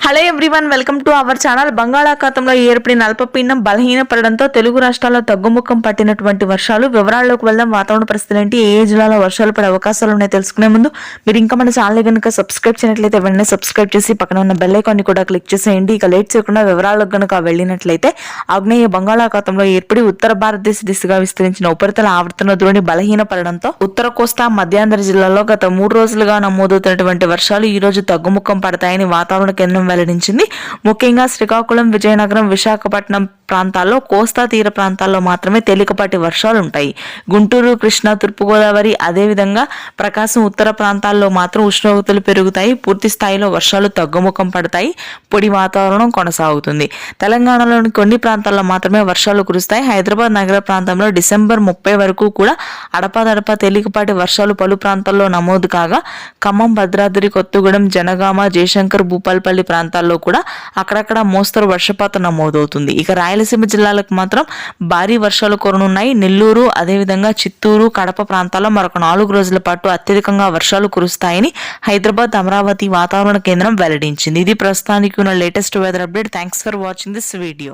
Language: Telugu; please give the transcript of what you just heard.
Hello everyone, welcome to our channel. బంగాళాఖాతంలో ఏర్పడిన అల్పపీడనం బలహీనపడడంతో తెలుగు రాష్ట్రాల్లో తగ్గుముఖం పట్టినటువంటి వర్షాలు. వివరాల్లోకి వెళ్దాం. వాతావరణ పరిస్థితులు ఏంటి, ఏ జిల్లాలో వర్షాలు పడే అవకాశాలు ఉన్నాయి తెలుసుకునే ముందు మీరు ఇంకా మన ఛానల్ కనుక సబ్స్క్రైబ్ చేయనట్లయితే వెంటనే సబ్స్క్రైబ్ చేసి పక్కన ఉన్న బెల్ ఐకాన్ ని కూడా క్లిక్ చేసేయండి. ఇక లేట్ చేయకుండా వివరాల్లోకి కనుక వెళ్ళినట్లయితే ఆగ్నేయ బంగాళాఖాతంలో ఏర్పడి ఉత్తర భారతదేశ దిశగా విస్తరించిన ఉపరితల ఆవర్తన ద్రోణి బలహీనపడడంతో ఉత్తర కోస్తా మధ్యాంధ్ర జిల్లాలో గత 3 రోజులుగా నమోదవుతున్నటువంటి వర్షాలు ఈ రోజు తగ్గుముఖం పడతాయని వాతావరణ కేంద్రం వెల్లడించింది. ముఖ్యంగా శ్రీకాకుళం, విజయనగరం, విశాఖపట్నం ప్రాంతాల్లో, కోస్తా తీర ప్రాంతాల్లో మాత్రమే తేలికపాటి వర్షాలు ఉంటాయి. గుంటూరు, కృష్ణా, తూర్పుగోదావరి, అదేవిధంగా ప్రకాశం ఉత్తర ప్రాంతాల్లో మాత్రం ఉష్ణోగ్రతలు పెరుగుతాయి. పూర్తి స్థాయిలో వర్షాలు తగ్గుముఖం పడతాయి. పొడి వాతావరణం కొనసాగుతుంది. తెలంగాణలోని కొన్ని ప్రాంతాల్లో మాత్రమే వర్షాలు కురుస్తాయి. హైదరాబాద్ నగర ప్రాంతంలో డిసెంబర్ 30 వరకు కూడా అడపాదడపా తేలికపాటి వర్షాలు పలు ప్రాంతాల్లో నమోదు కాగా, ఖమ్మం, భద్రాద్రి కొత్తగూడెం, జనగామ, జయశంకర్, భూపాలపల్లి ప్రాంతాల్లో కూడా అక్కడక్కడ మోస్తరు వర్షపాతం నమోదవుతుంది. ఇక రాయలసీమ జిల్లాలకు మాత్రం భారీ వర్షాలు కురనున్నాయి. నెల్లూరు, అదేవిధంగా చిత్తూరు, కడప ప్రాంతాల్లో మరొక 4 రోజుల పాటు అత్యధికంగా వర్షాలు కురుస్తాయని హైదరాబాద్, అమరావతి వాతావరణ కేంద్రం వెల్లడించింది. ఇది ప్రస్తుతానికి ఉన్న latest weather update. Thanks for watching this video.